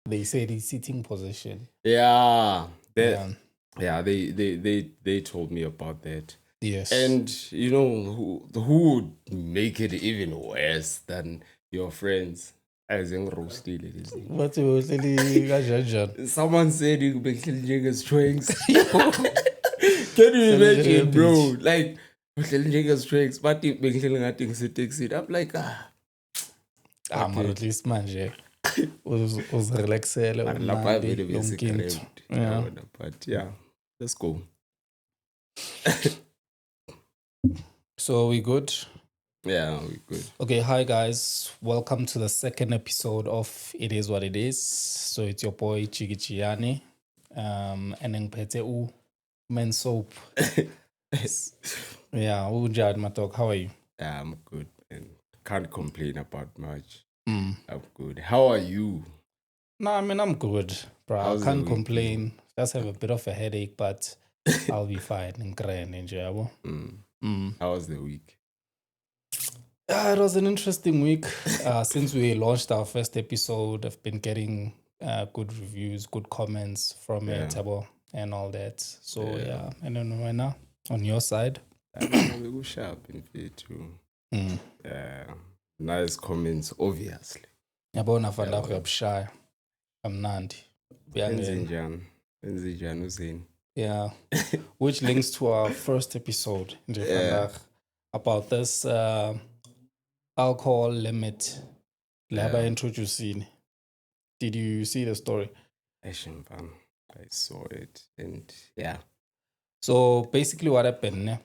they said his sitting position. Yeah. They told me about that. Yes. And you know who would make it even worse than your friends? As in roasted. What was Someone said you make niggas drinks. Can you imagine, bro? Like niggas drinks, but you make it. I'm like, but at least manje was relaxele but yeah, let's go. So we good? Yeah, we good. Okay, hi guys. Welcome to the second episode of It Is What It Is. So it's your boy Chigichiani. And then Pete U Men Soap. Yeah, Ujad Matok, how are you? Yeah, I'm good and can't complain about much. I'm good. How are you? No, I mean I'm good, bro. I can't complain. Just have a bit of a headache, but I'll be fine and grand, enjoyable. How was the week? It was an interesting week. Since we launched our first episode, I've been getting good reviews, good comments from it, and all that. So yeah, I don't know right now. On your side, we go sharp in here too. Nice comments, obviously. Yabona fanda kuyabushaya. Amnandi. Yeah. Which links to our first episode about this alcohol limit. Laba introducing. Did you see the story? I saw it, and yeah. So basically what happened,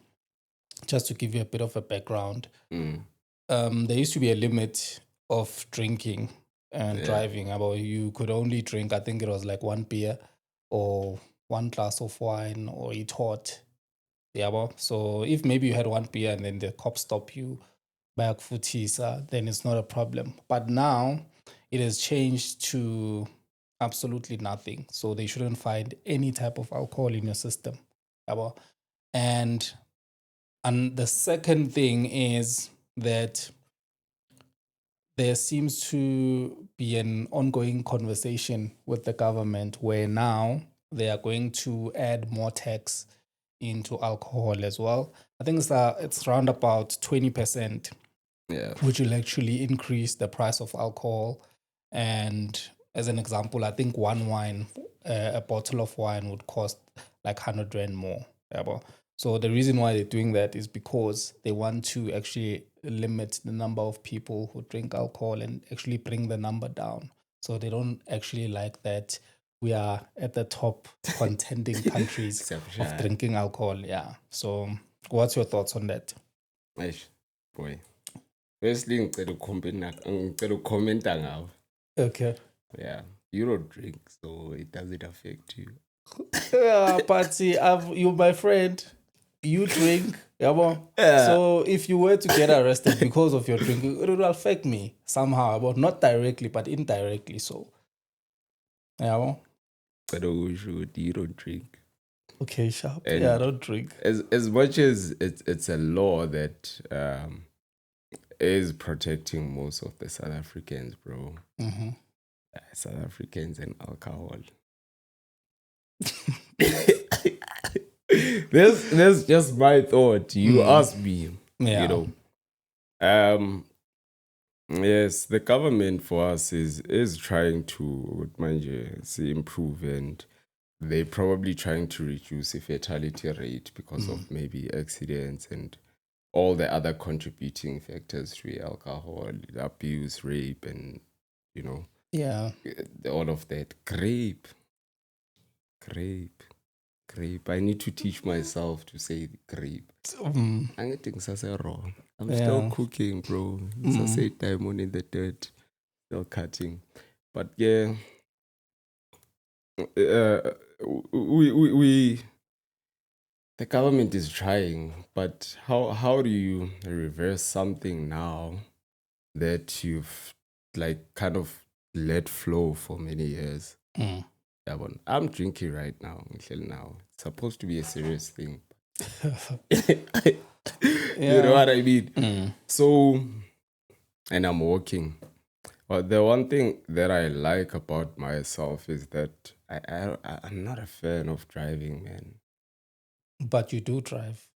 just to give you a bit of a background, there used to be a limit of drinking and driving. About you could only drink, I think it was like one beer or one glass of wine or eat hot. Yeah, so if maybe you had one beer and then the cops stop you back futisa, then it's not a problem. But now it has changed to absolutely nothing. So they shouldn't find any type of alcohol in your system. And the second thing is that there seems to be an ongoing conversation with the government where now they are going to add more tax into alcohol as well. I think it's around about 20%, which will actually increase the price of alcohol. And as an example, I think one wine, a bottle of wine would cost like 100 Rand more. So the reason why they're doing that is because they want to actually limit the number of people who drink alcohol and actually bring the number down. So they don't actually like that we are at the top contending countries of drinking alcohol. Yeah. So what's your thoughts on that? Boy. Firstly, ngicela ukhomenta ngawo. Okay. Yeah. You don't drink, so it doesn't affect you. Yeah, but see, you're my friend. You drink, So if you were to get arrested because of your drinking, it will affect me somehow, but not directly, but indirectly. So, you don't drink. Okay, sharp. And I don't drink. As much as it's a law that is protecting most of the South Africans, bro. South Africans and alcohol. That's just my thought. You asked me, you know. Yes, the government for us is trying to improve, and they're probably trying to reduce the fatality rate because of maybe accidents and all the other contributing factors to alcohol, abuse, rape, and all of that. Grape. I need to teach myself to say grape. I'm still cooking, bro. It's a say diamond in the dirt, still cutting. But yeah, the government is trying. But how do you reverse something now that you've like kind of let flow for many years? I'm drinking right now. It's supposed to be a serious thing. You know what I mean? So, and I'm working But the one thing that I like about myself is that I'm not a fan of driving, man. But you do drive.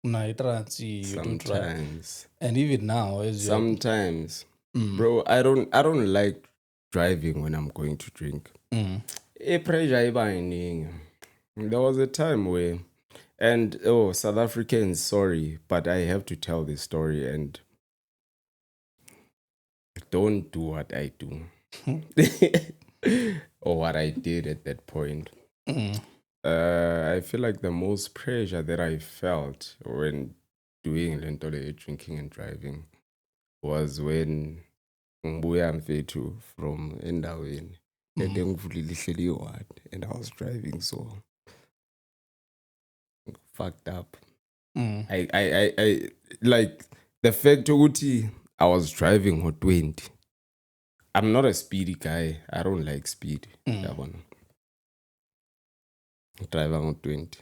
You do drive. Sometimes. And even now, Sometimes. Bro, I don't like driving when I'm going to drink. Pressure iba. There was a time where, and South Africans, sorry, but I have to tell this story, and don't do what I do or what I did at that point. I feel like the most pressure that I felt when doing lentole drinking and driving was when ngibuya mfethu from endaweni kade ngivulile ihleli iward and I was driving so fucked up. I like the fact ukuthi I was driving with 20. I'm not a speedy guy. I don't like speed. Driving with 20.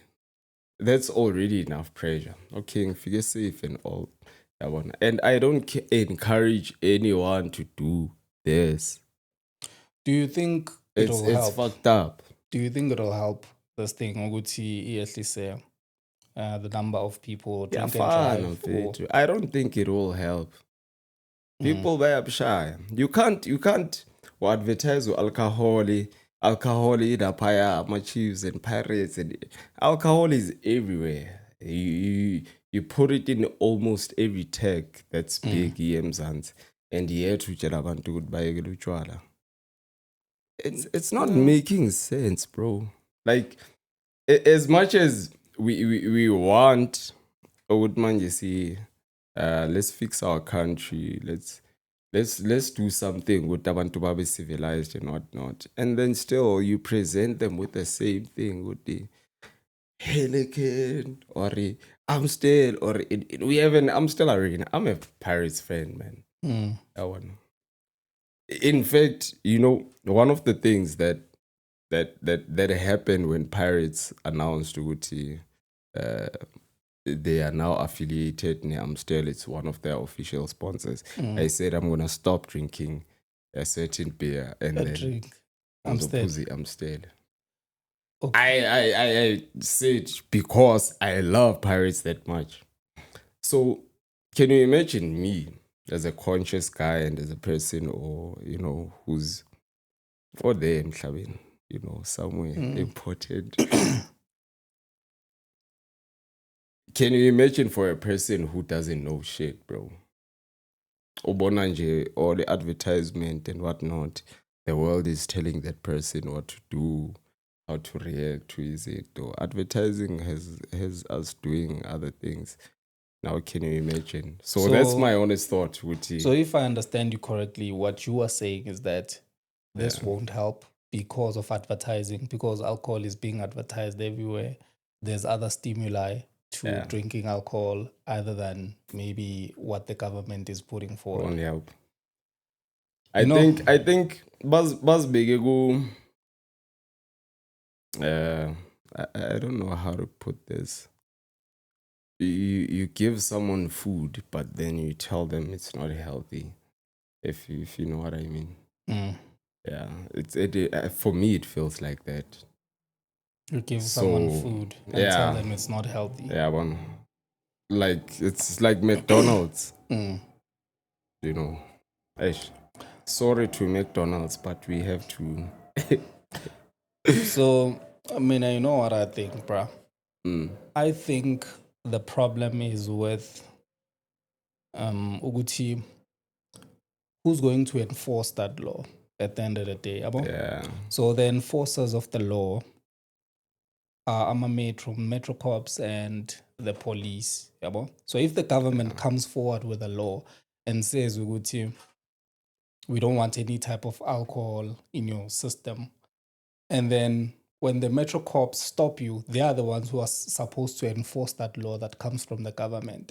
That's already enough pressure. Okay, figure safe and all. And I don't encourage anyone to do this. Do you think it'll help? It's fucked up. Do you think it'll help this thing? The number of people drink and drive. I don't think it will help. People buy shy. You can't advertise with alcohol in a pie, chiefs and pirates, and alcohol is everywhere. You put it in almost every tech that's big, and yet to abantu goodbye chwala. It's not making sense, bro. Like as much as we want, let's fix our country. Let's do something with abantu babe civilized and whatnot. And then still you present them with the same thing with the Helican or Amstel or I'm still a reading. I'm a Pirates fan, man. That one. In fact, one of the things that happened when Pirates announced Uti, they are now affiliated in Amstel. It's one of their official sponsors. I said I'm gonna stop drinking a certain beer and then drink Amstel. Okay. I said because I love Pirates that much. So can you imagine me as a conscious guy and as a person, or who's or there, somewhere important? Can you imagine for a person who doesn't know shit, bro? Obonanje, all the advertisement and whatnot, the world is telling that person what to do, how to react to it. Or advertising has us doing other things. Now, can you imagine? So that's my honest thought, Wuti. So if I understand you correctly, what you are saying is that this won't help because of advertising, because alcohol is being advertised everywhere. There's other stimuli to drinking alcohol other than maybe what the government is putting forward. Won't help. I think Buzz Begegu. I don't know how to put this. You give someone food, but then you tell them it's not healthy. If you know what I mean. Yeah, for me it feels like that. You give someone food and tell them it's not healthy. Yeah, one. Like it's like McDonald's. Sorry to McDonald's, but we have to. So, I mean, you know what I think, bruh? I think the problem is with Uguti, who's going to enforce that law at the end of the day. Yeah. So the enforcers of the law are Metro Corps and the police. So if the government comes forward with a law and says, Uguti, we don't want any type of alcohol in your system, and then when the Metro Corps stop you, they are the ones who are supposed to enforce that law that comes from the government.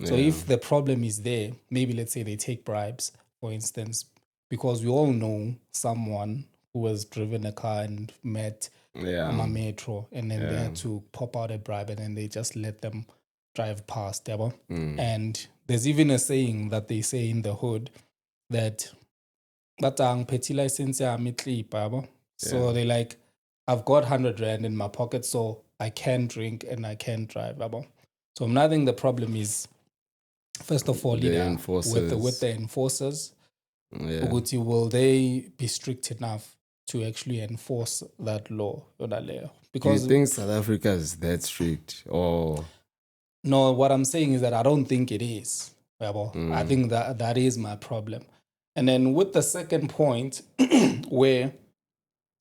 So if the problem is there, maybe let's say they take bribes, for instance, because we all know someone who has driven a car and met a metro, and then they had to pop out a bribe and then they just let them drive past. And there's even a saying that they say in the hood that but petty license so they like, I've got 100 rand in my pocket, so I can drink and I can drive. So I think the problem is, first of all, The with the enforcers. Yeah. Will they be strict enough to actually enforce that law? Because do you think South Africa is that strict? Or no, what I'm saying is that I don't think it is. I think that is my problem. And then with the second point, where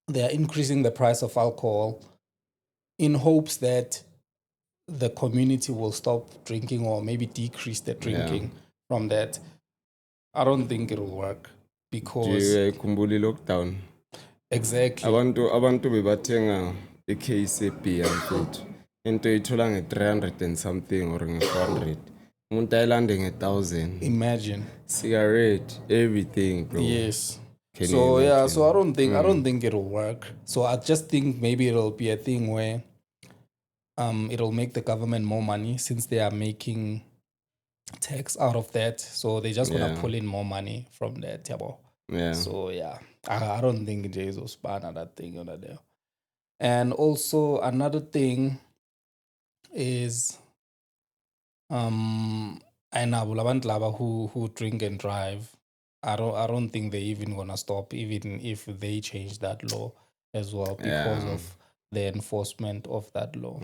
they are increasing the price of alcohol in hopes that the community will stop drinking or maybe decrease the drinking from that, I don't think it'll work because khumbula lockdown. Exactly. Abantu bebathenga case ebeer mfethu. Into ithola nge-300 and something or nge-400. Umuntu ayilande nge-1,000. Imagine. Cigarette, everything, bro. Yes. So I don't think it'll work. So I just think maybe it'll be a thing where it'll make the government more money since they are making tax out of that. So they're just gonna pull in more money from that. Yeah. So I don't think Jay will span that thing over there. And also another thing is I know who drink and drive. I don't think they're even gonna stop, even if they change that law as well, because of the enforcement of that law.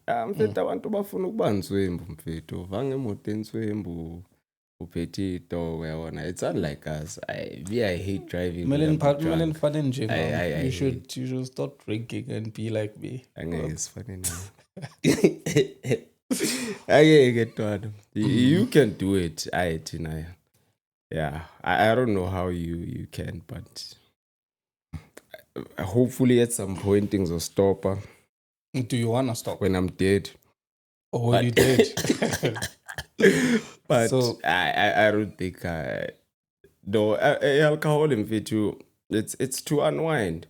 Mfethu abantu bafuna ukuba nswembu mfethu vange emoto enswembu uphethe ito uyabona. It's unlike us. I hate driving. You should stop drinking and be like me. You can do it. I don't know how you can, but hopefully at some point things will stop. Do you want to stop? When I'm dead. Oh, when you dead. But so, I don't think alcohol in mfethu, it's to unwind.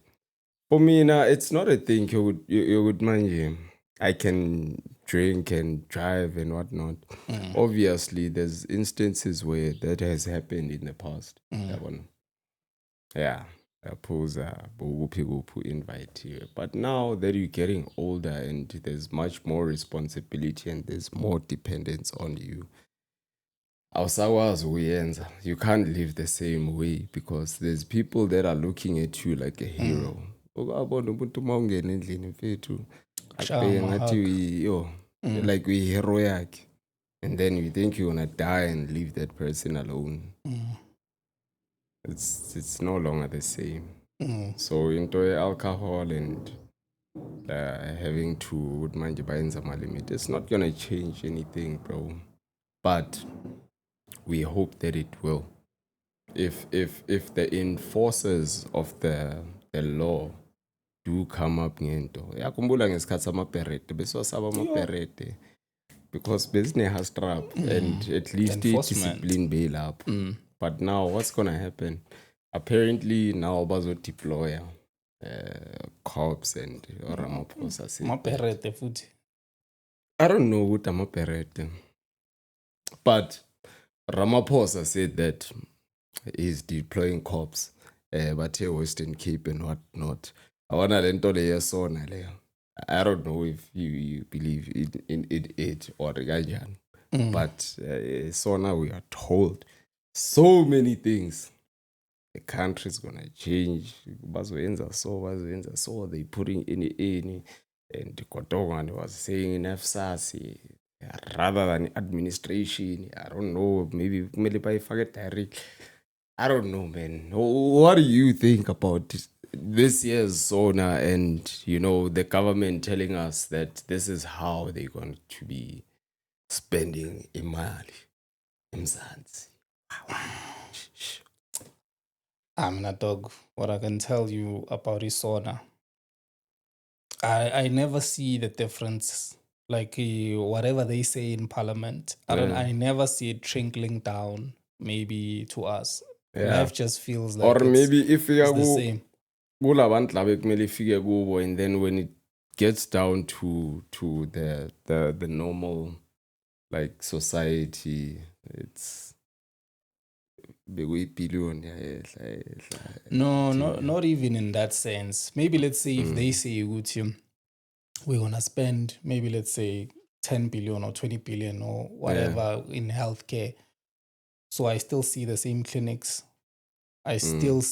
For me now, it's not a thing you would mind. I can drink and drive and whatnot. Obviously, there's instances where that has happened in the past. Invite you. But now that you're getting older and there's much more responsibility and there's more dependence on you, you can't live the same way because there's people that are looking at you like a hero. Like we heroic, and then you think you're gonna die and leave that person alone. It's no longer the same. So into alcohol and having to mind your limit, it's not gonna change anything, bro. But we hope that it will. If the enforcers of the law do come up ngento yakhumbula ngesikhathi samaperete besosaba amaperete because business has trap and at least discipline bail up. But now what's gonna happen? Apparently now bazo deploy cops and Ramaphosa said maperete futhi. I don't know what amaperete, but Ramaphosa said that he's deploying cops but here Western Cape and whatnot. I SONA. I don't know if you believe in it or Gajan, but SONA, we are told so many things. The country's gonna change. So they putting in and Kotongan was saying in FSAS rather than administration. I don't know, maybe by forget direct. I don't know, man. What do you think about this year's SONA and, the government telling us that this is how they're going to be spending imali eMzansi? I'm not dog. What I can tell you about SONA, I never see the difference. Like whatever they say in Parliament, I never see it trickling down maybe to us. Life just feels like or maybe if it's the same. And then when it gets down to the normal like society, billion. No, not even in that sense. Maybe let's say if they say we're gonna spend maybe let's say 10 billion or 20 billion or whatever in healthcare. So I still see the same clinics. I don't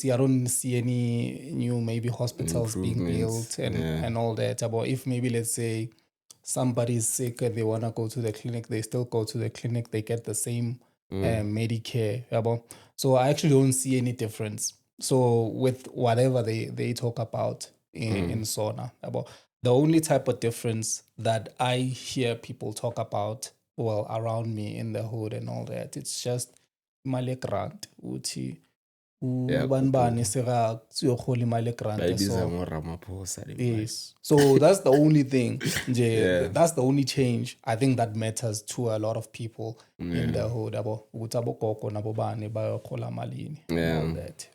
see any new maybe hospitals being built and all that. But if maybe let's say somebody's sick and they want to go to the clinic, they still go to the clinic, they get the same Medicare. So I actually don't see any difference. So with whatever they talk about in SONA, the only type of difference that I hear people talk about, well, around me in the hood and all that, it's just Male grant, uthi ubanibani seka siyohola imali grant. Yes. So that's the only thing. That's the only change I think that matters to a lot of people in the hood. Ukuthi abogogo nabobani bayohola malini and all that.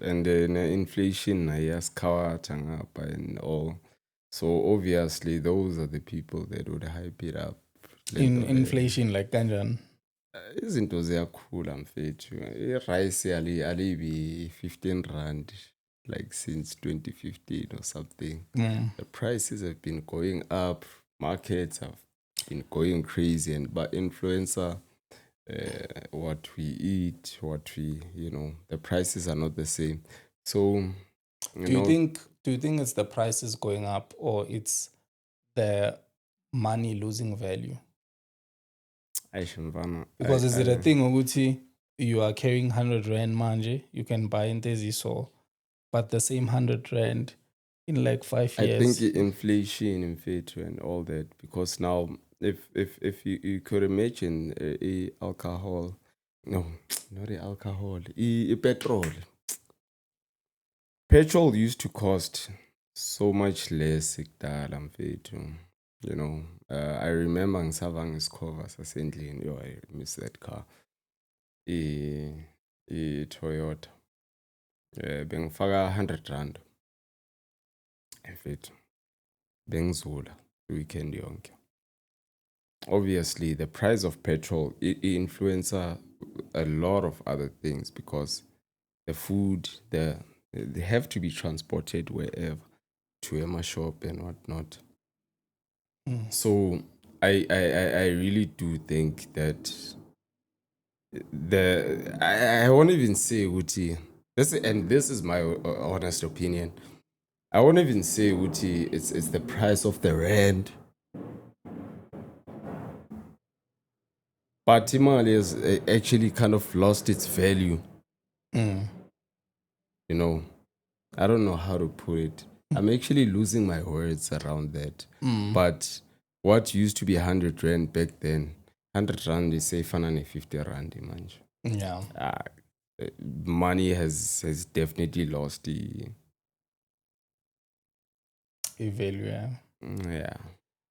And then inflation and all. So obviously those are the people that would hype it up. Inflation like kanjani? Izinto ziyakhula mfethu. Rice alibi 15 rand like since 2015 or something. The prices have been going up. Markets have been going crazy, and but influencer, what we eat, the prices are not the same. So, do you think it's the prices going up or it's the money losing value? Because is it a thing ukuthi you are carrying 100 rand manje, you can buy into so, but the same 100 rand in like 5 years. I think inflation and all that, because now if you could imagine alcohol, no, not the alcohol, petrol used to cost so much less. I remember ngisavanga isikhova sasendlini. I miss that car. Toyota. Bengifaka 100 rand. Mfethu. Bengizula weekend yonke. Obviously, the price of petrol influences a lot of other things, because the food, they have to be transported wherever to a shop and whatnot. So I really do think that I won't even say Uti. This is my honest opinion. I won't even say Uti. It's the price of the rand. But Timali has actually kind of lost its value. I don't know how to put it. I'm actually losing my words around that. But what used to be 100 rand back then, 100 rand is safer than 50 rand, man. Yeah. Money has definitely lost the value. Yeah.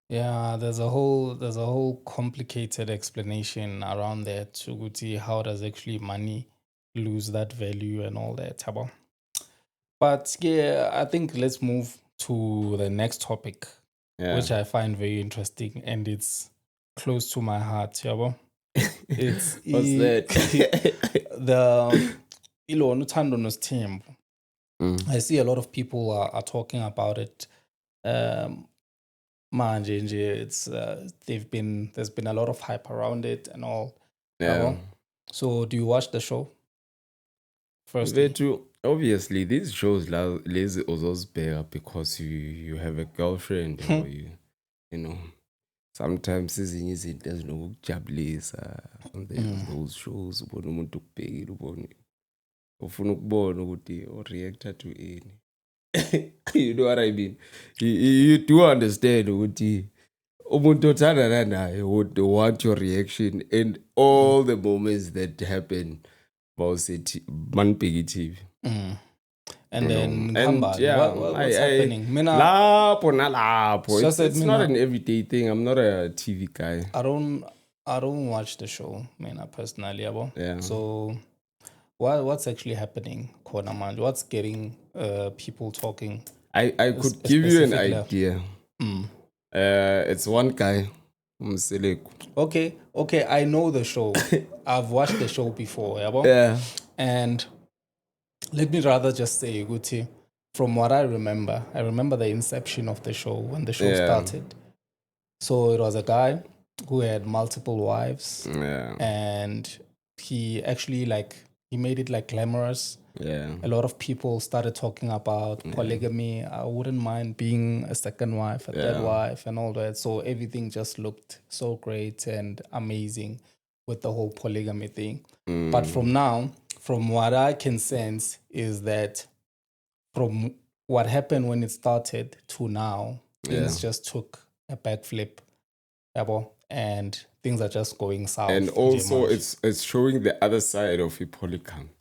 Yeah, there's a whole complicated explanation around that to see how does actually money lose that value and all that. But yeah, I think let's move to the next topic, which I find very interesting, and it's close to my heart. It's what's that? The uThando Nesthembu. I see a lot of people are talking about it. It's there's been a lot of hype around it and all. Yeah. So do you watch the show? First, obviously these shows lazy also bear because you have a girlfriend or sometimes ezinye izinto ezinokujabulisa on those shows, ubona umuntu ukubhekile, ubone ufuna ukubona ukuthi reactor to any. You know what I mean? You do understand ukuthi umuntu othandana naye would want your reaction in all the moments that happen whilst manibheka TV. And then what's happening? Lapho nalapho. It's not an everyday thing. I'm not a TV guy. I don't watch the show, personally. Yeah. So what's actually happening, Konamand? What's getting people talking? I could give you an idea. It's one guy. Okay, I know the show. I've watched the show before, Yeah. And let me rather just say, Guti, from what I remember the inception of the show when the show started. So it was a guy who had multiple wives, and he actually he made it like glamorous. A lot of people started talking about polygamy. I wouldn't mind being a second wife, a third wife, and all that. So everything just looked so great and amazing with the whole polygamy thing. But from what I can sense is that from what happened when it started to now, things just took a backflip, and things are just going south. And also, it's showing the other side of a polygamy.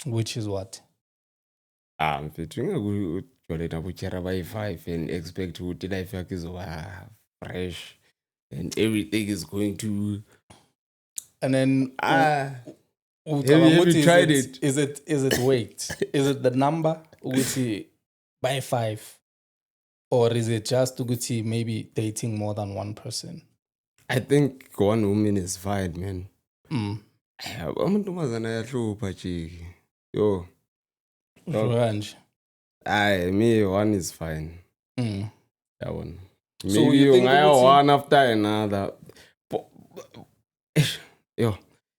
Which is what? I'm featuring by 5 and expect to life is fresh and everything is going to. And then have you tried it? Is it weight? Is it the number by 5? Or is it just maybe dating more than one person? I think one woman is fine, man. Yo. Range. Me, one is fine. That one. Maybe so you think one after another. Yo,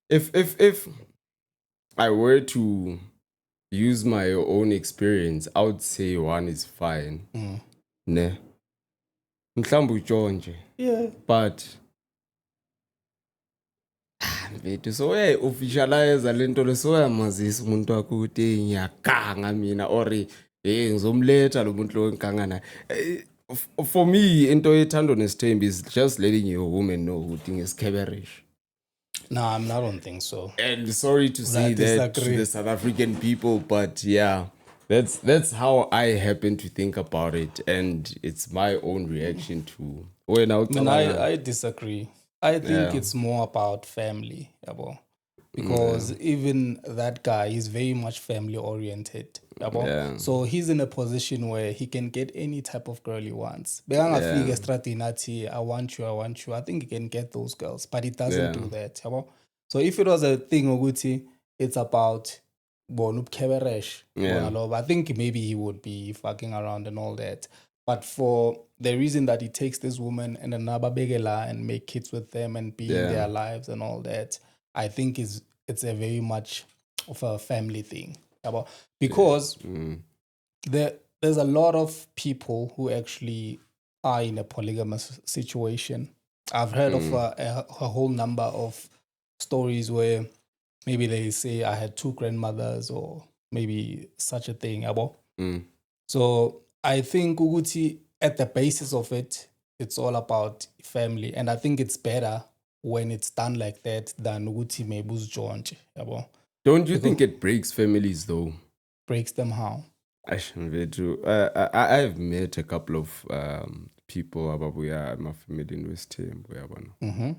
if I were to use my own experience, I would say one is fine. Ne. Yeah. But so officialize lento leso yamazisa umuntu wakho ukuthi ngiyaganga mina or ngizomletha lo muntu lo ngiganga naye. For me into ethando Nesthembu is just letting your woman know ukuthi ngesikeberish. No, I don't think so. And sorry to say that to the South African people, but yeah, that's how I happen to think about it, and it's my own reaction to. I disagree. I think it's more about family, because even that guy is very much family oriented. So he's in a position where he can get any type of girl he wants. I want you. I think he can get those girls, but he doesn't do that. So if it was a thing, it's about I think maybe he would be fucking around and all that. But for the reason that he takes this woman and another begela and make kids with them and be in their lives and all that, I think it's a very much of a family thing. Because there's a lot of people who actually are in a polygamous situation. I've heard of a whole number of stories where maybe they say I had 2 grandmothers or maybe such a thing. So I think at the basis of it, it's all about family. And I think it's better when it's done like that than Mebus George. Don't you think it breaks families though? Breaks them how? I've met a couple of people about my family in Nesthembu.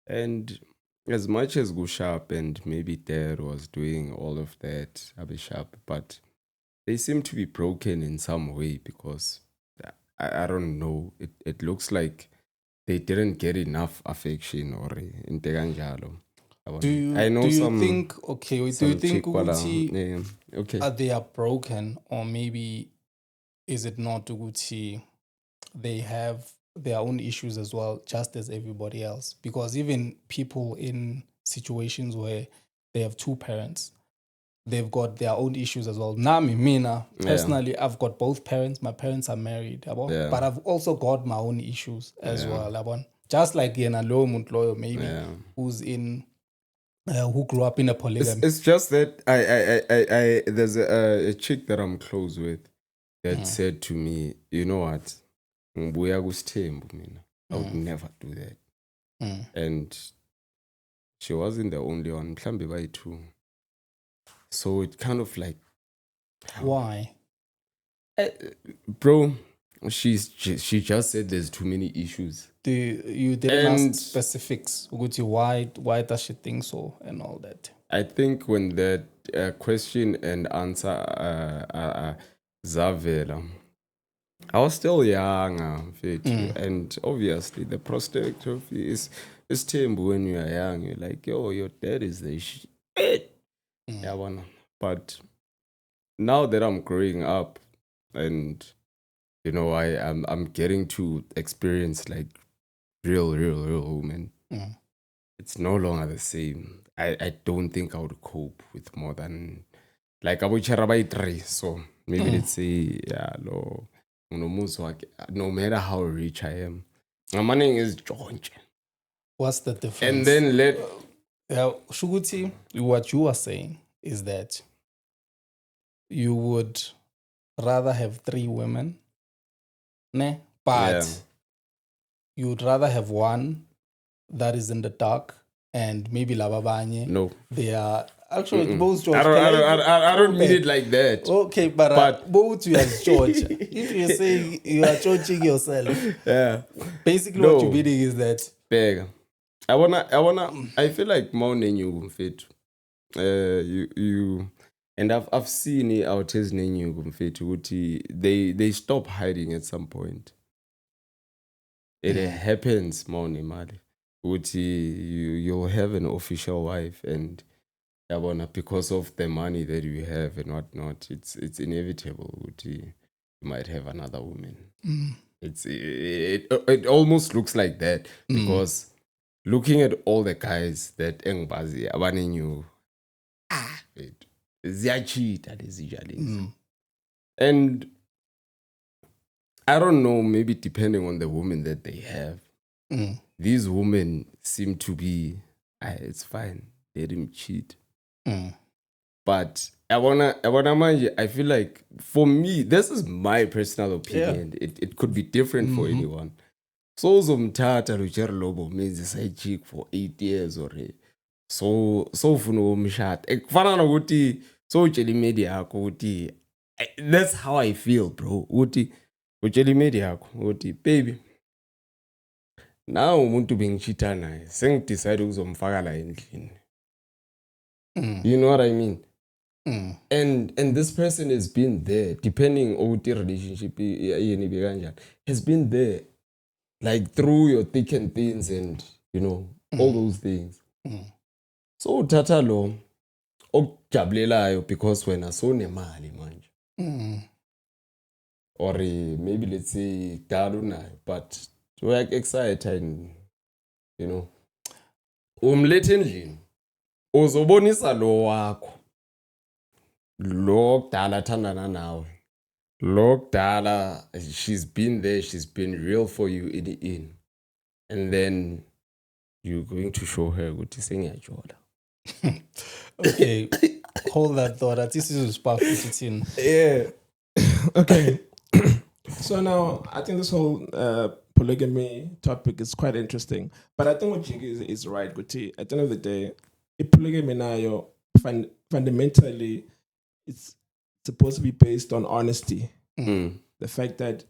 And as much as Gushap and maybe Dad was doing all of that, Abishap, but they seem to be broken in some way because I don't know. It looks like they didn't get enough affection or integanjalo. Do you think they are broken, or maybe is it not Uguti they have their own issues as well, just as everybody else? Because even people in situations where they have 2 parents, they've got their own issues as well. Mina, personally, I've got both parents. My parents are married, but I've also got my own issues as well. Just like Yenalo Muntloyo, maybe, who's in, who grew up in a polygamy. It's just that I there's a chick that I'm close with that said to me, you know what, I would never do that. And she wasn't the only one. Mhlambe by 2. So it kind of like... Why? Bro, she just said there's too many issues. You didn't ask specifics. Why does she think so and all that? I think when that question and answer Zavela, I was still young, and obviously the prospect of is Thembu when you are young. You're like, yo, your dad is the shit. But now that I'm growing up and I'm getting to experience like real women, it's no longer the same. I don't think I would cope with more than like three. So maybe let's say no matter how rich I am, my money is George. What's the difference? And then Shuguti, what you are saying is that you would rather have 3 women, but you would rather have one that is in the dark and maybe lababanye. No, they are actually both George. I don't mean it like that. Okay, but both you as George. If you say you are judging yourself, basically what you're meaning is that. I feel like more than you fit. You and I've seen it out as you fit. They stop hiding at some point. It happens more than you'll have an official wife and because of the money that you have and whatnot, it's inevitable you might have another woman. It almost looks like that because looking at all the guys that engbazi abanenyu ziyachita lezi jalezi. And I don't know, maybe depending on the woman that they have, these women seem to be it's fine, let him cheat. But I feel like for me, this is my personal opinion. It could be different for anyone. So uzomthatha Luchero Lobo means a side chick for 8 years already. So ufuna umshata. Ekufana nokuthi so utshela imedi yakho ukuthi that's how I feel, bro. Uthi utshela imedi yakho ukuthi baby, now umuntu bengichita naye sengidecide ukuzomfaka la endlini. You know what I mean? And this person has been there, depending on the relationship has been there, like through your thick and thins and all those things. So uthatha lo okujabulelayo because wena sonemali manje. Or maybe let's say dala unayo, but we're excited and umlethe endlini uzobonisa lo wakho lo kudala athandana nawe lo kudala she's been there, she's been real for you in and then you're going to show her ukuthi sengiyajola. Okay, hold that thought. This is spark 15. Yeah. Okay. So now I think this whole polygamy topic is quite interesting, but I think what Jiggy is right, Guti. At the end of the day, polygamy now fundamentally it's supposed to be based on honesty. The fact that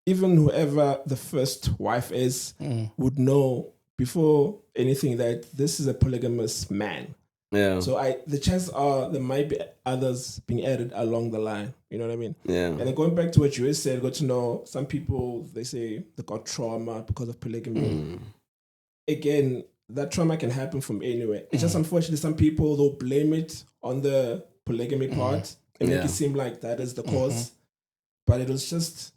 even whoever the first wife is would know before anything that this is a polygamous man. Yeah. So the chances are there might be others being added along the line. You know what I mean? Yeah. And then going back to what you said, got to know some people, they say they got trauma because of polygamy. Again, that trauma can happen from anywhere. It's just unfortunately some people they'll blame it on the polygamy part and make it seem like that is the cause. But it was just,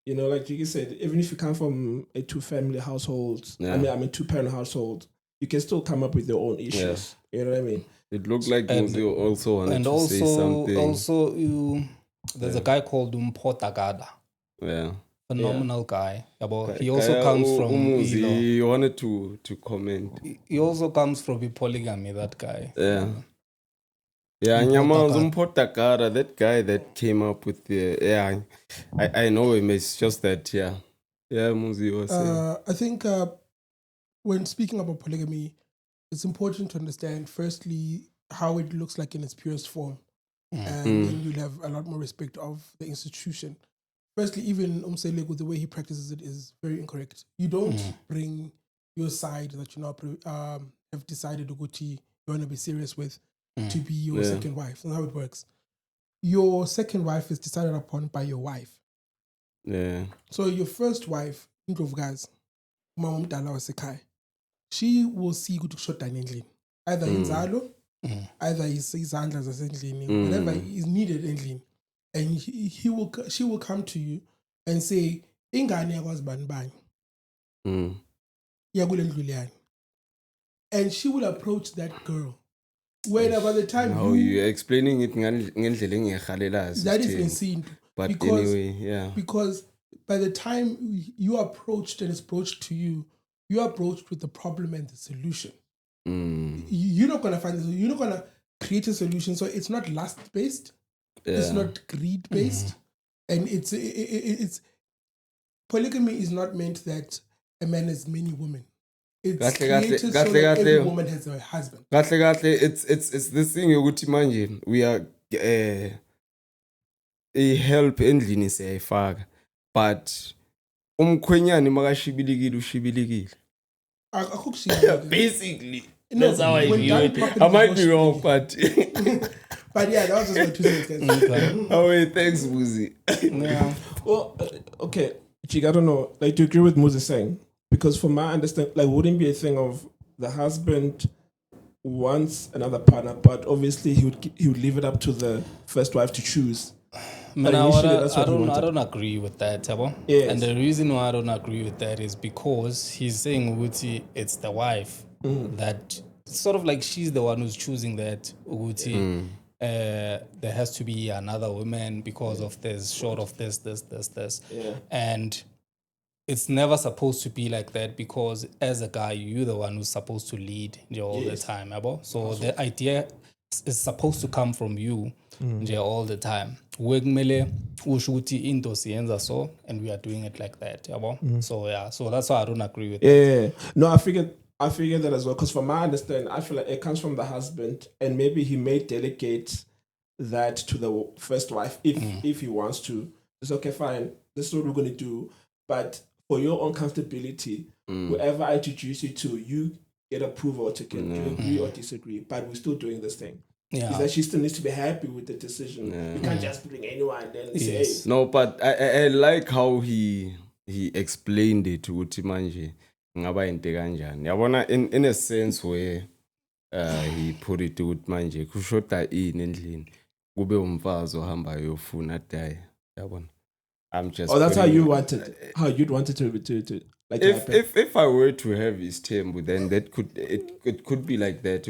like you said, even if you come from a 2-family household, I mean 2-parent household, you can still come up with your own issues. Yes. You know what I mean? It looked like you also wanted to say something. Also, there's a guy called Mpotagada. Yeah. Phenomenal guy. He also comes from... He wanted to comment. He also comes from a polygamy, that guy. Yeah. Yeah, Mpotagada, that guy that came up with the... I know him. It's just that, Yeah, Muzi was saying. I think when speaking about polygamy, it's important to understand, firstly, how it looks like in its purest form. And then you'll have a lot more respect of the institution. Firstly, even Umselego, the way he practices it is very incorrect. You don't bring your side that you now have decided you want to be serious with to be your second wife. That's how it works. Your second wife is decided upon by your wife. Yeah. So your first wife, guys, Mama Mdala Wasekai, she will see good shot down in either in Zalo either his handlers or whatever is needed endlini, and she will come to you and say, ingane yakwazi bani bani yakule ndlu leyani, and she will approach that girl. When by the time you're explaining it that is insane. But because, anyway, yeah. Because by the time you approached and it's approached to you, you are approached with the problem and the solution. You're not gonna find you're not gonna create a solution. So it's not lust based, it's not greed based, and it's polygamy is not meant that a man has many women. It's created so that every woman has a husband. It's this thing yokuthi manje we are a help endlini siyayifaka, but umkhwenyana makashibilikile ushibilikile. Basically, that's how I view it. I might be wrong, but but yeah, that was just my 2 cents. Oh wait, thanks, Muzi. Yeah. Well, okay, Chig, I don't know. Like, do you agree with Muzi saying? Because from my understanding, like, wouldn't be a thing of the husband wants another partner, but obviously he would leave it up to the first wife to choose. Man, I don't agree with that, yes. And the reason why I don't agree with that is because he's saying Uguti, it's the wife that sort of like she's the one who's choosing that Uguti. There has to be another woman because of this, short of this. Yeah. And it's never supposed to be like that because as a guy, you're the one who's supposed to lead all the time. So the idea is supposed to come from you all the time. And we are doing it like that. So that's why I don't agree with that. Yeah. No, I figured that as well, because from my understanding, I feel like it comes from the husband, and maybe he may delegate that to the first wife if he wants to. It's okay, fine. This is what we're going to do. But for your own comfortability, whoever I introduce you to, you get approval to you agree or disagree. But we're still doing this thing. Yeah. Is that she still needs to be happy with the decision. Yeah. You can't just bring anyone and then say, hey. No, but I like how he explained it to Utimanje. In a sense where he put it to Utimanje, kushota endlini kube umfazi ohamba yofuna die. I'm just. Oh, that's how you wanted. How you'd want it to like. If I were to have his tempo, then that it could be like that.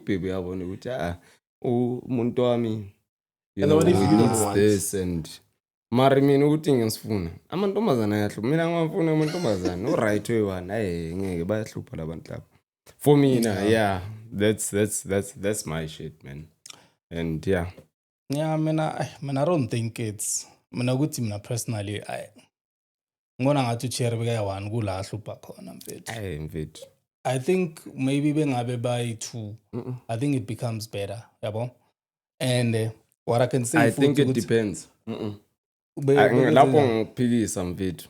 Baby, I want to umuntu wami. You know, he needs this and. Mari mina ukuthi ngisifuna amantombazana ayahlupha mina ngifuna amantombazana no right way one ngeke bayahlupha labantu labo for me yeah that's my shit, man. And yeah I don't think it's mina ukuthi mina personally ngona ngathi chair beka one kula hlupha khona mfethu. I think maybe bengabe bayi two. I think it becomes better, yabo. And what I can say, I think it depends. Lapho ngiphikisa mfethu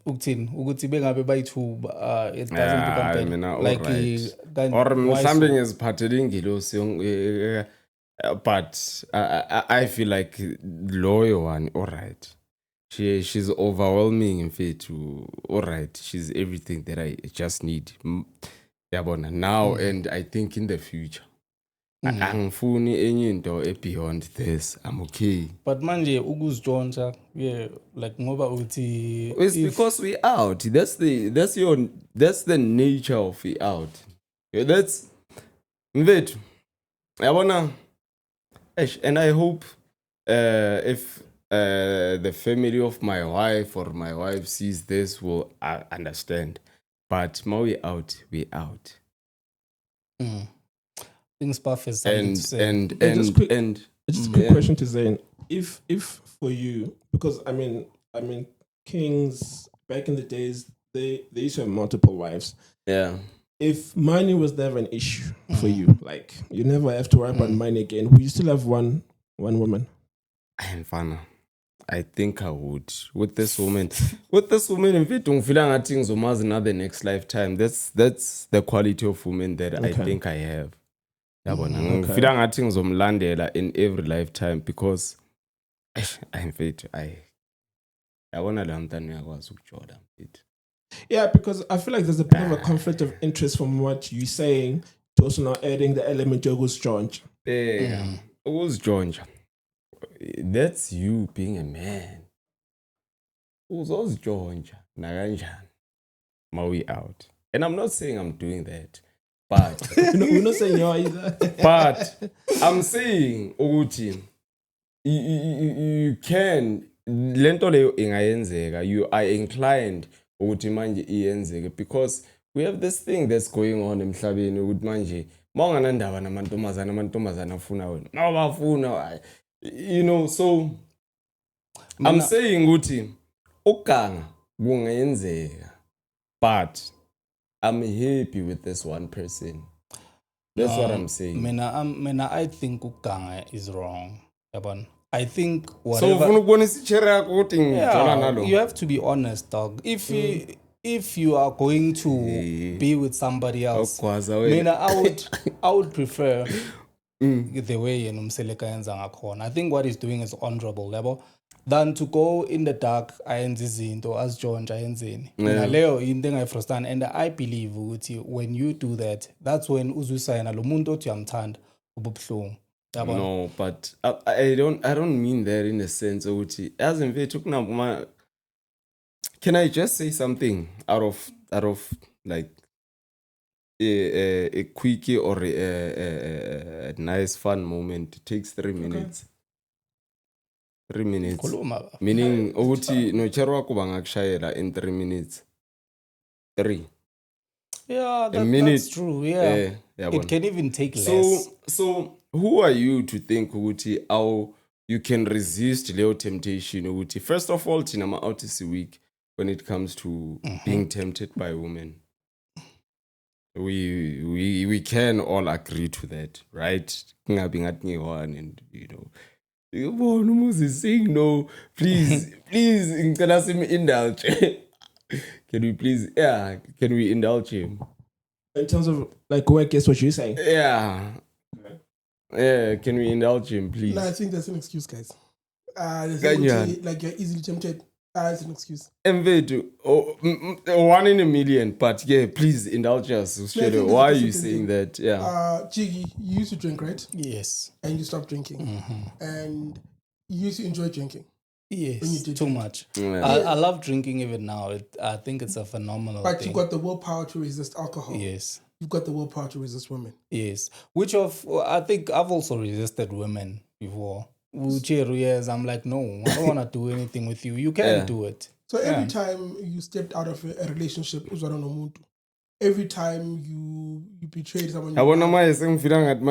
ukuthini ukuthi bengabe bayi2 it doesn't become better like or mhlambe ngiziphathele ingilosi but I feel like loyo one all right, she's overwhelming mfethu, all right, she's everything that I just need yabona now and I think in the future angifuni enye into beyond this. I'm okay. But manje ukuzijonsha like ngoba uthi it's because we out. That's the nature of we out. That's mfethu yabona. And I hope if the family of my wife or my wife sees this will understand. But now we out. Things Puff is and just a quick question to Zayn. If for you, because I mean kings back in the days they used to have multiple wives. Yeah. If money was never an issue for you, like you never have to worry about money again, would you still have one woman? I think I would with this woman. If you don't feel like things the next lifetime, that's the quality of woman that I think I have. Ngifila ngathi ngizomlandela in every lifetime because I'm fit. I want to learn that ngiyakwazi ukujola mfethu. Yeah, because I feel like there's a bit of a conflict of interest from what you're saying. also now adding the element of George. Yeah. Who's George? That's you being a man. Who's George? Naranjan. Maui out. And I'm not saying I'm doing that. But We're not saying you either. but I'm saying Uguti, you can lento leyo ingayenzeka. You are inclined ukuthi manje iyenzeke because we have this thing that's going on emhlabeni ukuthi manje mawunganandaba namantombazana afuna wena mawafuna so I'm saying ukuthi ukuganga kungenzeka but I'm happy with this one person. That's what I'm saying. Mina, I think ukuganga is wrong. Yabona. I think So whatever. You have to be honest, dog. If you are going to be with somebody else, mina, I would prefer the way Numseleka yenza ngakhona. I think what he's doing is honorable level than to go in the dark ayenza izinto as John ayenzeni. Mina leyo into engayifrustana, and I believe ukuthi when you do that, that's when uzwisana lo muntu othi uyamthanda ububhlungu. No, but I don't mean that in a sense ukuthi as in can I just say something out of like a quickie or a nice fun moment? It takes 3 minutes. 3 minutes. Meaning ukuthi no chero wako bangakushayela in 3 minutes. 3. Yeah, that's true. Yeah. It can even take less. So who are you to think ukuthi how you can resist Leo temptation? Ukuthi first of all, Tinama out is weak when it comes to being tempted by women. We can all agree to that, right? And Moses saying no, please, indulge. Can we please, can we indulge him? In terms of like work, guess what you're saying? Yeah. Yeah, can we indulge him, please? No, I think that's an excuse, guys. Like you're easily tempted. It's an excuse. One in a million, but yeah, please indulge us. Why are you saying that? Yeah. Jiggy, you used to drink, right? Yes. And you stopped drinking. And you used to enjoy drinking. Yes, when you did too drink. much. Yeah. I love drinking even now. I think it's a phenomenal But thing. you got the willpower to resist alcohol. Yes. You've got the willpower to resist women. Yes. I think I've also resisted women before. Years, I'm like, no, I don't want to do anything with you. You can't do it. So every time you stepped out of a relationship, every time you betrayed someone, I want to feeling at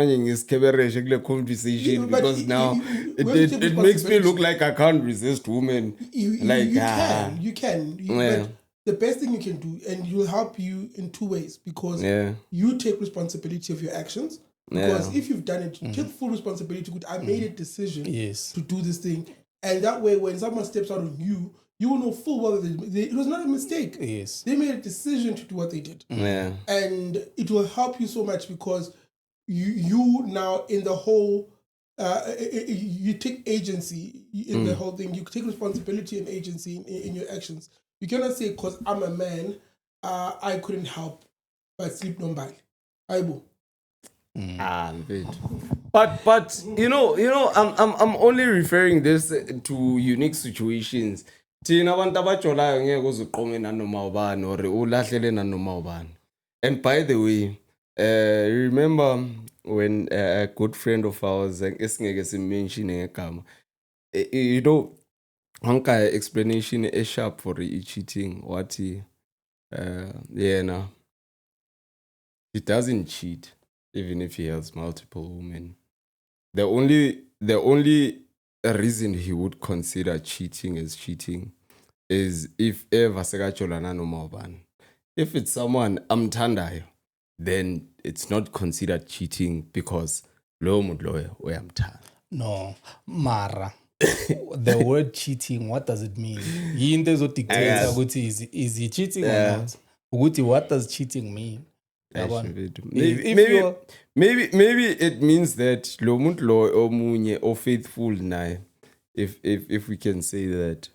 conversation because now it makes me look like I can't resist women. You can. But the best thing you can do, and it will help you in 2 ways, because you take responsibility of your actions. Because if you've done it, you take full responsibility. I made a decision to do this thing. And that way, when someone steps out on you, you will know full well that it was not a mistake. Yes. They made a decision to do what they did. Yeah. And it will help you so much because you now in the whole, you take agency in the whole thing. You take responsibility and agency in your actions. You cannot say, because I'm a man, I couldn't help but sleep nobody. Aibo. But I'm only referring this to unique situations. And by the way, remember when a good friend of ours Hanka explanation is sharp for cheating. What he he doesn't cheat even if he has multiple women. The only reason he would consider cheating as cheating is if ever if it's someone amthandayo, then it's not considered cheating because lo muntu loyo uyamthanda. No, Mara. The word cheating, what does it mean? Is he cheating or not? What does cheating mean? Maybe it means that lo muntu lo omunye o faithful naye, if we can say that,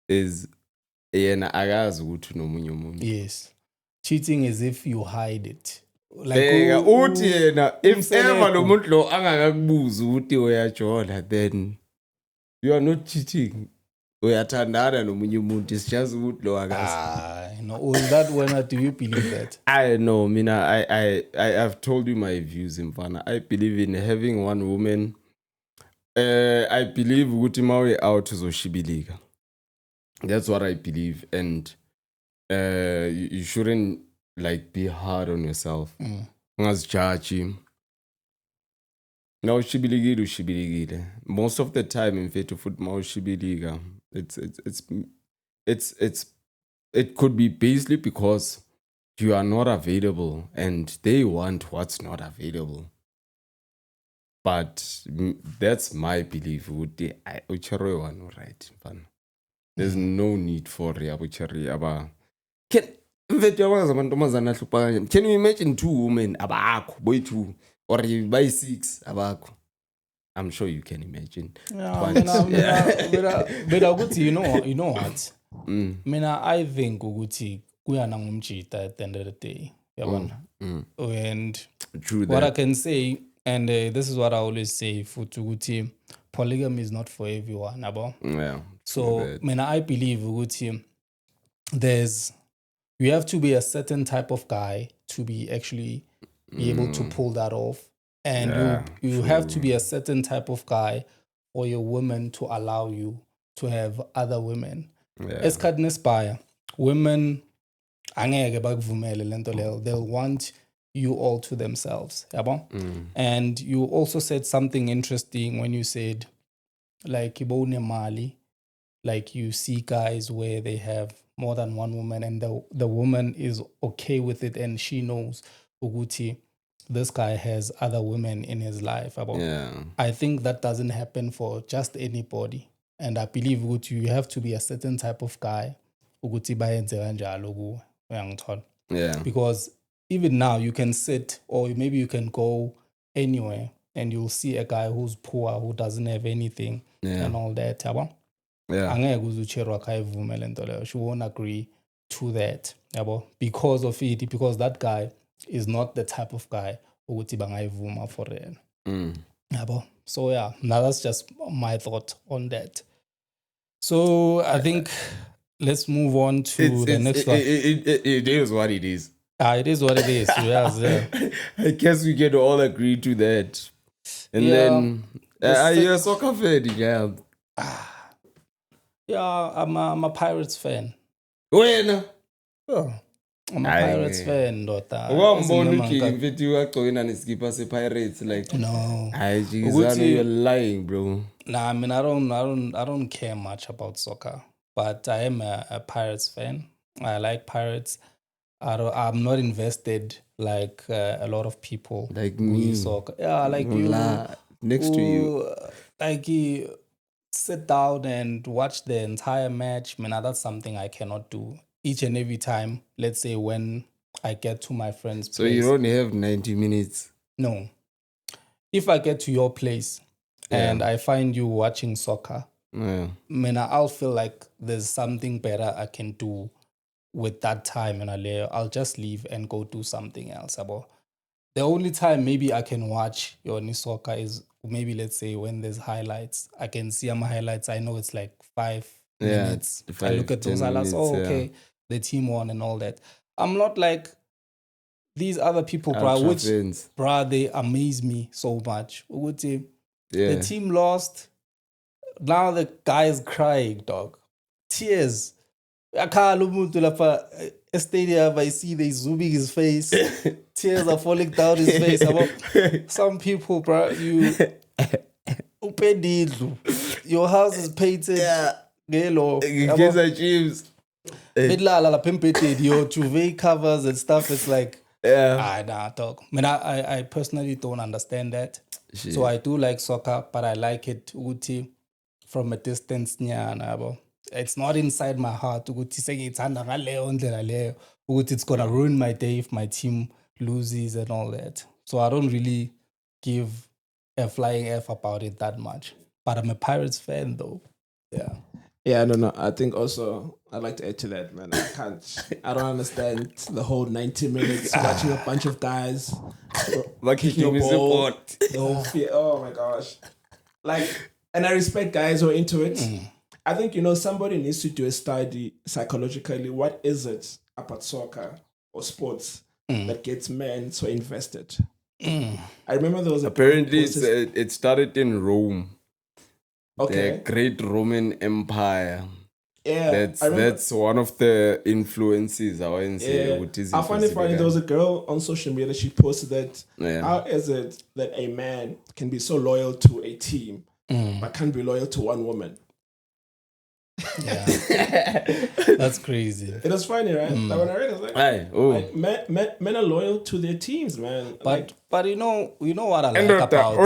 is yena akazi ukuthi nomunye umuntu. Yes. Cheating is if you hide it. like uthi yena if ever lo muntu lo angakakubuza ukuthi uyajola then you are not cheating. Uyathandana nomunye umuntu, it's just ukuthi lo akazi. Is that when do you believe that? I know, mina, I've told you my views, Mfana. I believe in having one woman. I believe ukuthi mawe out uzoshibilika. That's what I believe, and you shouldn't like be hard on yourself. Ungazijudge. Now ushibiligile. Most of the time, in fact, food ushibiliga. It could be basically because you are not available and they want what's not available. But that's my belief. Right? There's no need for Riabuchari. Can you imagine 2 women boy 2 or by 6 abako? I'm sure you can imagine. But you know what? I think ukuthi kuyana ngumjita at the end of the day. And true what I can say, and this is what I always say, ukuthi polygamy is not for everyone. Yeah. So I believe ukuthi you have to be a certain type of guy to be actually be able to pull that off. And you have to be a certain type of guy for your woman to allow you to have other women. Esikhathini esibaya, women angeke bakuvumele lento leyo. They'll want you all to themselves. And you also said something interesting when you said, like, ibone mali, like you see guys where they have more than one woman and the woman is okay with it and she knows ukuthi this guy has other women in his life. I think that doesn't happen for just anybody. And I believe you have to be a certain type of guy. Because even now you can sit or maybe you can go anywhere and you'll see a guy who's poor, who doesn't have anything and all that. She won't agree to that. Because of it, because that guy is not the type of guy who would for it. So now that's just my thought on that. So I think let's move on to the next one. It is what it is. It is what it is. Yes, I guess we can all agree to that. And then you're a soccer fan, I'm a Pirates fan. When? I'm a Pirates fan, daughter. Pirates like no. You're lying, bro. Nah, I mean I don't care much about soccer, but I am a Pirates fan. I like Pirates. I'm not invested like a lot of people like me. Soccer. Yeah, like you next to you. Like you sit down and watch the entire match. That's something I cannot do. Each and every time, let's say when I get to my friend's place. So you only have 90 minutes? No. If I get to your place and I find you watching soccer, I'll feel like there's something better I can do with that time, and I'll just leave and go do something else. The only time maybe I can watch your soccer is maybe, let's say, when there's highlights. I can see my highlights. I know it's like 5 minutes. I look at those highlights. Okay, the team won and all that. I'm not like these other people, they amaze me so much. The team lost. Now the guy is crying, dog. Tears. I can't look at a stadium. I see they zooming his face. Tears are falling down his face. Some people, bro, your house is painted. Yellow. Kids are dreams. Your Juve covers and stuff. It's like, dog. I personally don't understand that. Shit. So I do like soccer, but I like it from a distance. It's not inside my heart. It's gonna ruin my day if my team loses and all that. So I don't really give a flying F about it that much. But I'm a Pirates fan, though. Yeah. Yeah, no. I think also I'd like to add to that, man. I don't understand the whole 90 minutes watching a bunch of guys kicking your ball. The whole fear. Oh my gosh. Like, and I respect guys who are into it. I think, somebody needs to do a study psychologically. What is it about soccer or sports that gets men so invested? I remember there was apparently it started in Rome. Okay. The great Roman Empire. Yeah. That's one of the influences. I find it funny. There was a girl on social media, she posted that how is it that a man can be so loyal to a team but can't be loyal to one woman? Yeah. That's crazy. It was funny, right? Like when I read it, I was like, men are loyal to their teams, man. But you know what I like about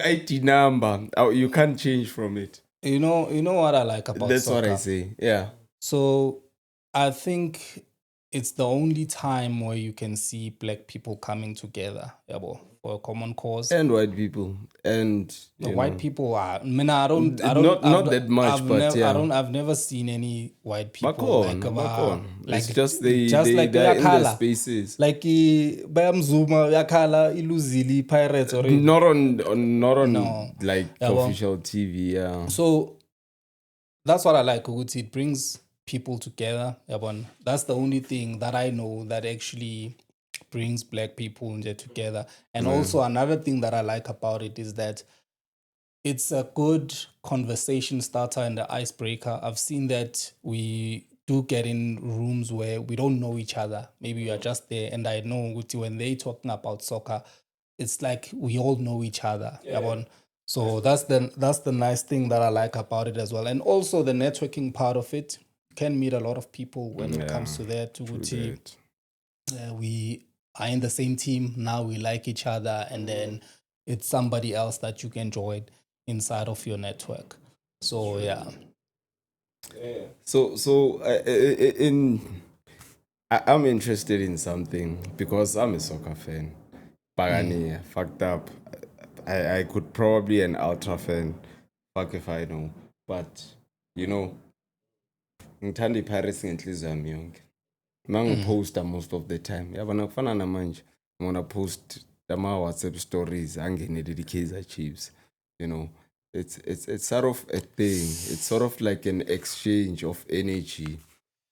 ID number. You can't change from it. You know what I like about That's soccer? What I say. Yeah. So I think it's the only time where you can see black people coming together, for a common cause. And white people. And white people are. Not that much, I've never seen any white people it's just they in the spaces. Like Bayamzuma yakhala iluzili Pirates or not on like official TV. Yeah. So that's what I like. It brings people together. That's the only thing that I know that actually brings black people together. And also another thing that I like about it is that it's a good conversation starter and the icebreaker. I've seen that we do get in rooms where we don't know each other. Maybe we are just there, and I know when they're talking about soccer, it's like we all know each other. So that's the nice thing that I like about it as well. And also the networking part of it. You can meet a lot of people when it comes to that. We are in the same team. Now we like each other, and then it's somebody else that you can join inside of your network. So I'm interested in something because I'm a soccer fan. Pagani, fucked up. I could probably an ultra fan. Fuck if I know. But ngithanda iPirates ngenhliziyo yami yonke. Poster most of the time. Yabona kufana namanje. I'm gonna post my WhatsApp stories angenele the Kaizer Chiefs. It's sort of a thing. It's sort of like an exchange of energy.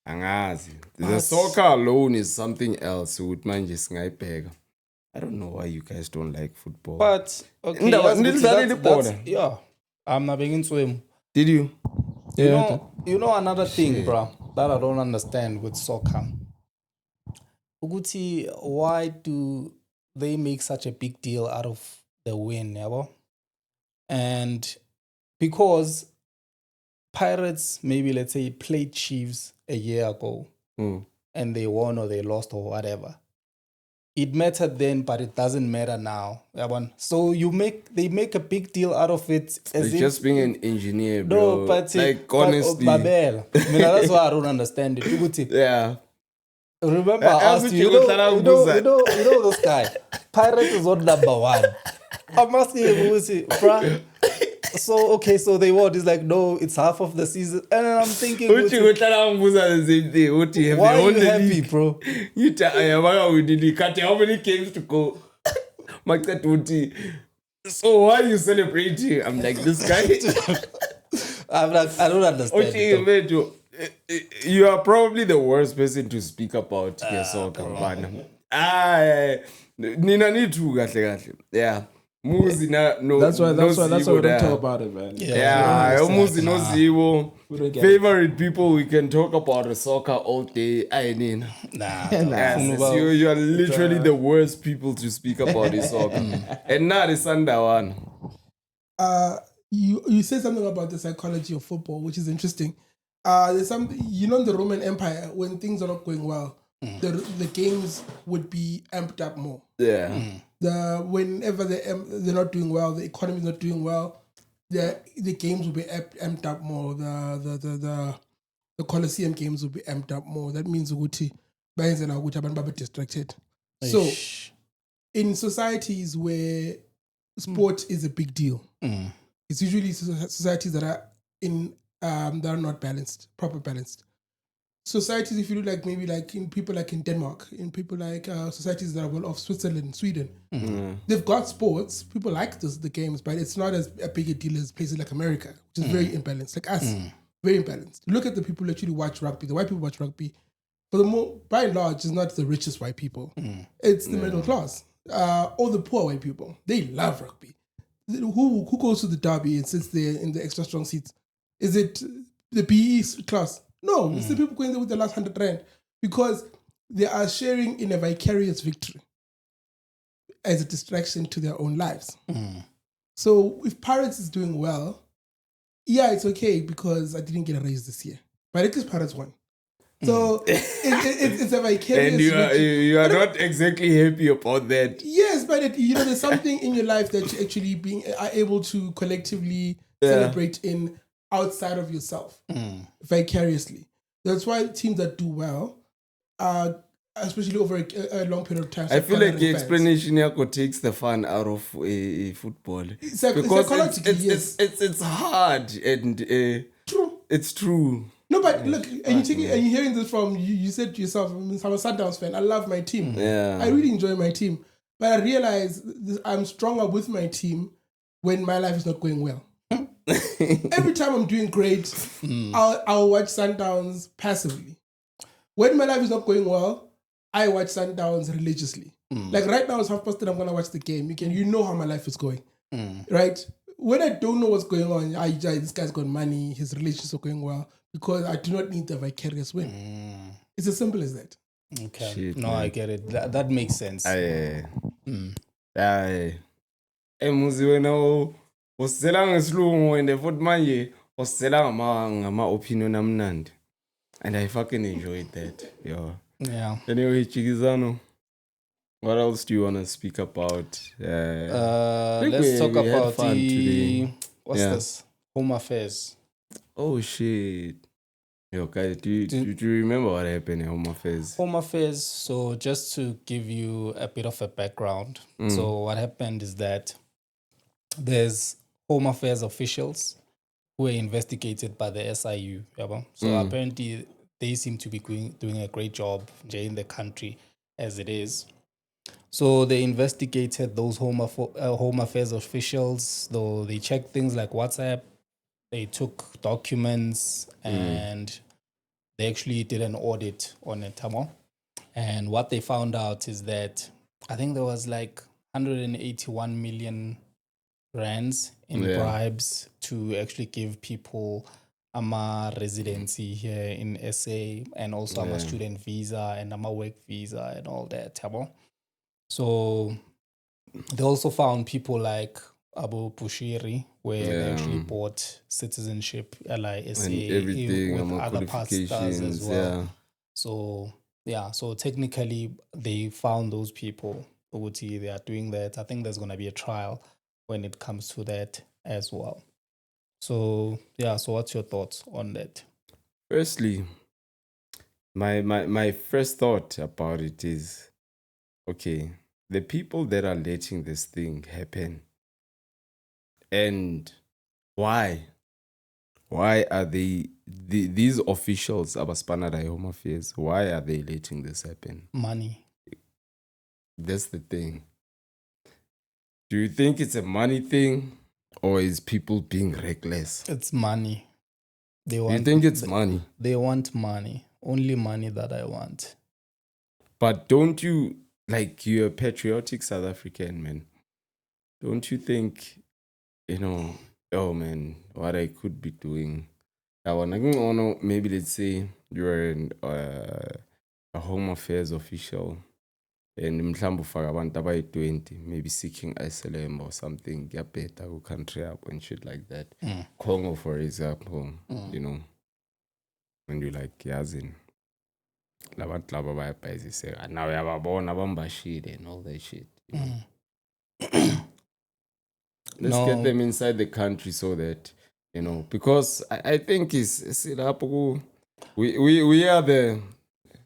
Angazi. The soccer alone is something else. With manje singayibheka. I don't know why you guys don't like football. But okay, I'm not being swim. Did you? You know another thing, bro, that I don't understand with soccer. Uguti, why do they make such a big deal out of the win, And because Pirates, maybe let's say, played Chiefs a year ago and they won or they lost or whatever. It mattered then, but it doesn't matter now. So they make a big deal out of it as it's just being an engineer, bro. No, but honestly, that's why I don't understand it. Yeah. Remember, I asked you know this guy. Pirates is on number 1. I'm asking him, bruh. So they won. He's like, no, it's half of the season. And I'm thinking, why are you happy, bro? We did cut how many games to go? So why are you celebrating? I'm like, this guy. I don't understand. You are probably the worst person to speak about your soccer. Nina need to yeah. Muzi no. That's why we don't talk about it, man. Yeah, Muzi no zero. Favorite people, we can talk about the soccer all day. I mean, you are literally the worst people to speak about the soccer. And now it's under one. You said something about the psychology of football, which is interesting. There's something, in the Roman Empire, when things are not going well, the games would be amped up more. Yeah. Whenever they're not doing well, the economy is not doing well, the games will be amped up more. The Colosseum games will be amped up more. That means ukuthi bayenze na ukuthi abantu babe distracted. So in societies where sport is a big deal, it's usually societies that are in that are not proper balanced. Societies, if you look like maybe like in people like in Denmark, in people like societies that are well off, Switzerland, Sweden, they've got sports. People like the games, but it's not as a big a deal as places like America, which is very imbalanced. Like us, very imbalanced. Look at the people who actually watch rugby. The white people watch rugby. By and large, it's not the richest white people. It's the middle class or the poor white people. They love rugby. Who goes to the derby and sits there in the extra strong seats? Is it the PE class? No, it's the people going there with the last 100 rand because they are sharing in a vicarious victory as a distraction to their own lives. So if Pirates is doing well, yeah, it's okay because I didn't get a raise this year. But at least Pirates won. So it's a vicarious and you are not exactly happy about that. Yes, but there's something in your life that you actually are able to collectively celebrate in outside of yourself vicariously. That's why teams that do well, especially over a long period of time. I feel like the explanation here takes the fun out of football because it's hard and true. It's true. No, but look, and you're hearing this from you. You said to yourself, "I'm a Sundowns fan. I love my team. Yeah, I really enjoy my team." But I realize I'm stronger with my team when my life is not going well. Every time I'm doing great, I'll watch Sundowns passively. When my life is not going well, I watch Sundowns religiously. Like right now, it's 10:30. I'm gonna watch the game. You know how my life is going, right? When I don't know what's going on, this guy's got money. His relationships are going well because I do not need the vicarious win. It's as simple as that. Okay. Shit, no, man. I get it. That makes sense. Muzi wena usizela ngesilungu and futhi manje usizela ngama-opinion amnandi. And I fucking enjoyed that. Yeah. Anyway, Chigizano, what else do you want to speak about? Let's talk about what's this? Home affairs. Oh shit. Okay, do you remember what happened in Home Affairs? Home Affairs, so just to give you a bit of a background. So what happened is that there's Home Affairs officials who were investigated by the SIU. So apparently they seem to be doing a great job in the country as it is. So they investigated those Home Affairs officials, though they checked things like WhatsApp, they took documents and they actually did an audit on it. And what they found out is that I think there was like 181 million rands in bribes to actually give people a residency here in SA and also a student visa and a work visa and all that. So they also found people like Abu Bushiri, where they actually bought citizenship, LISA, and everything, with other pastors as well. So technically they found those people. They are doing that. I think there's going to be a trial when it comes to that as well. So what's your thoughts on that? Firstly, my first thought about it is, okay, the people that are letting this thing happen, and why are these officials, Abaspanada Home Affairs, why are they letting this happen? Money. That's the thing. Do you think it's a money thing or is people being reckless? It's money. You think it's money? They want money. Only money that I want. But don't you, like, you're a patriotic South African, man. Don't you think, oh man, what I could be doing? Maybe let's say you're a Home Affairs official and mhlambe ufaka abantu abayi-20 maybe seeking asylum or something better who country up and shit like that. Congo, for example, when you like yazin labantu laba bayabhayiziseka now uyababona bambashile and all that shit. Let's get them inside the country so that because I think we are the,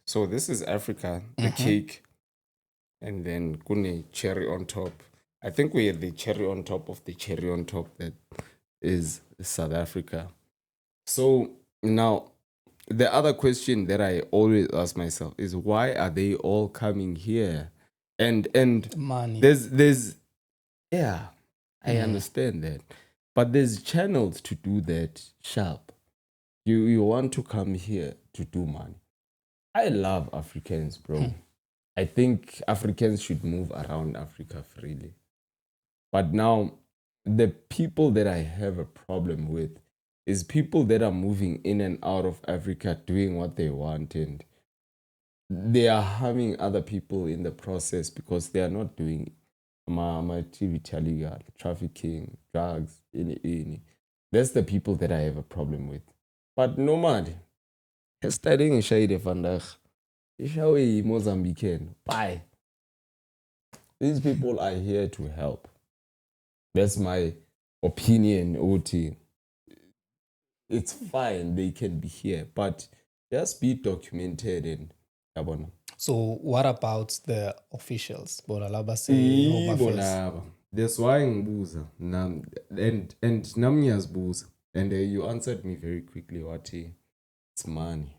so this is Africa, the cake, and then kune cherry on top. I think we are the cherry on top of the cherry on top that is South Africa. So now, the other question that I always ask myself is, why are they all coming here? And Money. there's yeah, I understand that, but there's channels to do that sharp. You want to come here to do money. I love Africans, bro. I think Africans should move around Africa freely. But now, the people that I have a problem with is people that are moving in and out of Africa doing what they want, and they are harming other people in the process because they are not doing activity illegal, trafficking, drugs, any. That's the people that I have a problem with. But normally, studying in Shade Vandag, Ishawi Mozambican. Bye. These people are here to help. That's my opinion, OT. It's fine, they can be here, but just be documented and yabona. So what about the officials? Bonalaba say Home Affairs. That's why ngibuza and nami ngiyazibuza, and you answered me very quickly. What it's money.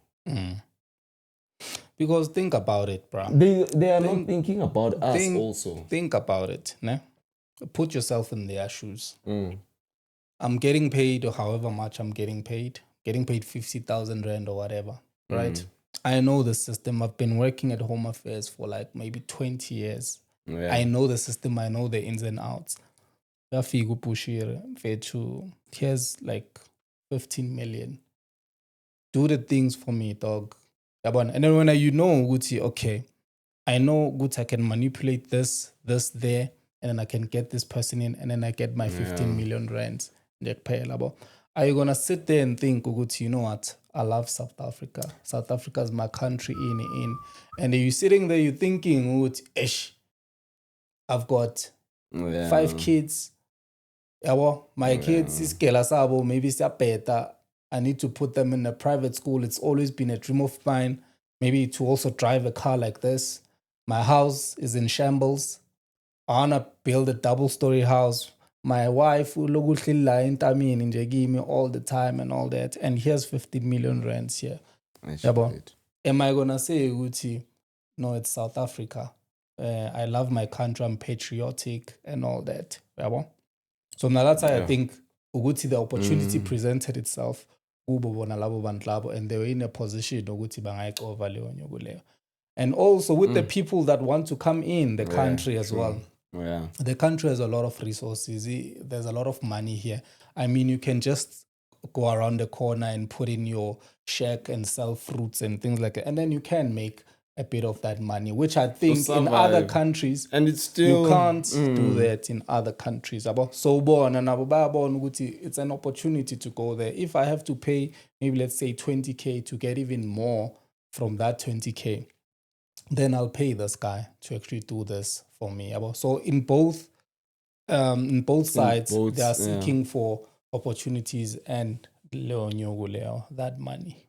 Because think about it, bro. They are not thinking about us also. Think about it, ne? Put yourself in their shoes. I'm getting paid, or however much I'm getting paid 50,000 rand or whatever, right? I know the system. I've been working at Home Affairs for like maybe 20 years. Yeah. I know the system. I know the ins and outs. Here's like 15 million. Do the things for me, dog. And then when you know, Gucci, okay, I know Gucci, I can manipulate this, there, and then I can get this person in, and then I get my 15 million rands. Are you gonna sit there and think, Gucci, you know what? I love South Africa. South Africa is my country in. And you're sitting there, you're thinking, I've got 5 kids. My kids, maybe it's better. I need to put them in a private school. It's always been a dream of mine, maybe to also drive a car like this. My house is in shambles. I want to build a double-story house. My wife will look give me all the time and all that. And here's 50 million rands here. Am I going to say, Uti, no, it's South Africa. I love my country. I'm patriotic and all that. So now that's why I think Uguti, the opportunity presented itself. And they were in a position and also with the people that want to come in the country as well. Yeah. The country has a lot of resources. There's a lot of money here. I mean, you can just go around the corner and put in your shack and sell fruits and things like that. And then you can make a bit of that money, which I think in other countries, and it's still you can't do that in other countries. So it's an opportunity to go there. If I have to pay maybe let's say 20K to get even more from that 20K, then I'll pay this guy to actually do this for me. So in both sides, they are seeking for opportunities and that money.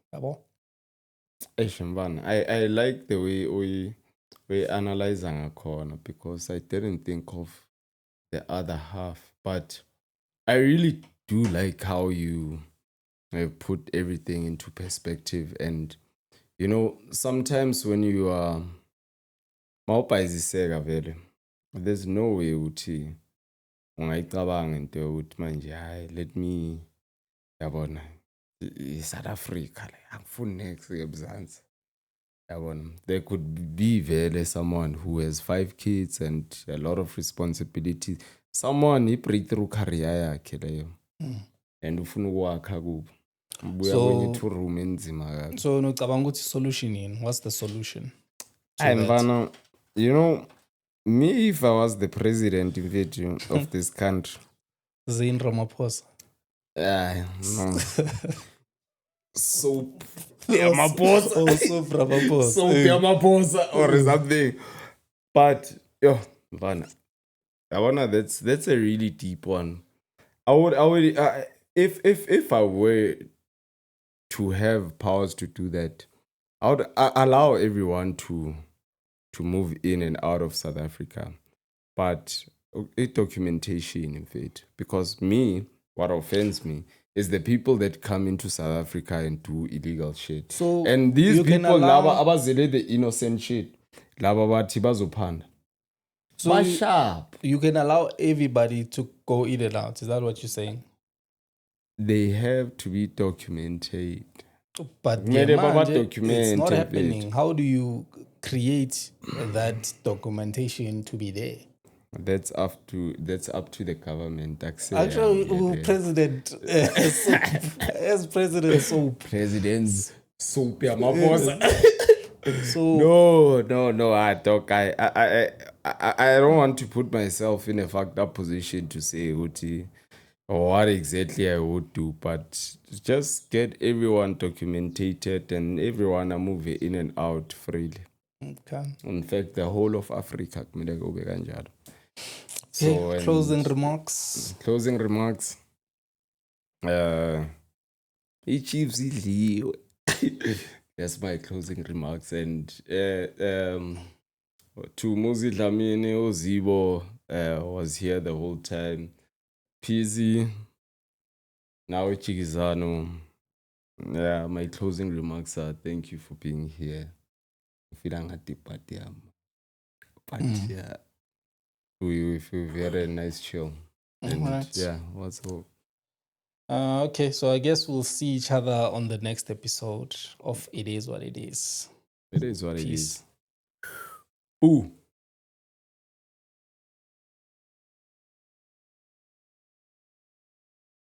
I like the way we analyzing a corner, because I didn't think of the other half, but I really do like how you put everything into perspective. And you know, sometimes when you are there's no way uthi ungayicabanga into yokuthi manje hayi let me yabona South Africa angifuni next eBzansi. There could be vele someone who has 5 kids and a lot of responsibilities. Someone he breakthrough career yakhe leyo. And ufuna ukwakha kubo. Ubuya kwenye 2 room enzima kabi. So nocabanga ukuthi solution yini? What's the solution? You know, me if I was the president of this country. Zin Ramaphosa. No. So Ramaphosa. Also Ramaphosa. So Ramaphosa or something. But that's a really deep one. I would if I were to have powers to do that, I would allow everyone to move in and out of South Africa, but a documentation in it. Because what offends me is the people that come into South Africa and do illegal shit. So and these you can people allow- abazele the innocent shit. Laba bathi bazophanda. So Sharp. you can allow everybody to go in and out. Is that what you're saying? They have to be documented. But Kumele manje, it's document not it. happening. How do you create that documentation to be there? That's up to the government. Actually, President, as President Soap. President Soap, my boss. So No. I don't want to put myself in a fucked up position to say Uti or what exactly I would do, but just get everyone documented and everyone are moving in and out freely. okay. In fact, the whole of Africa. So Okay, closing remarks. Closing remarks. Chiefs That's my closing remarks. And to Muzi Dlamini, Ozibo was here the whole time. Pizzy, now Chigizano. Yeah, my closing remarks are thank you for being here. But yeah, we had a nice chill. And Alright. yeah, what's up? Okay, so I guess we'll see each other on the next episode of It Is What It Is. It is what it Peace. is. Ooh.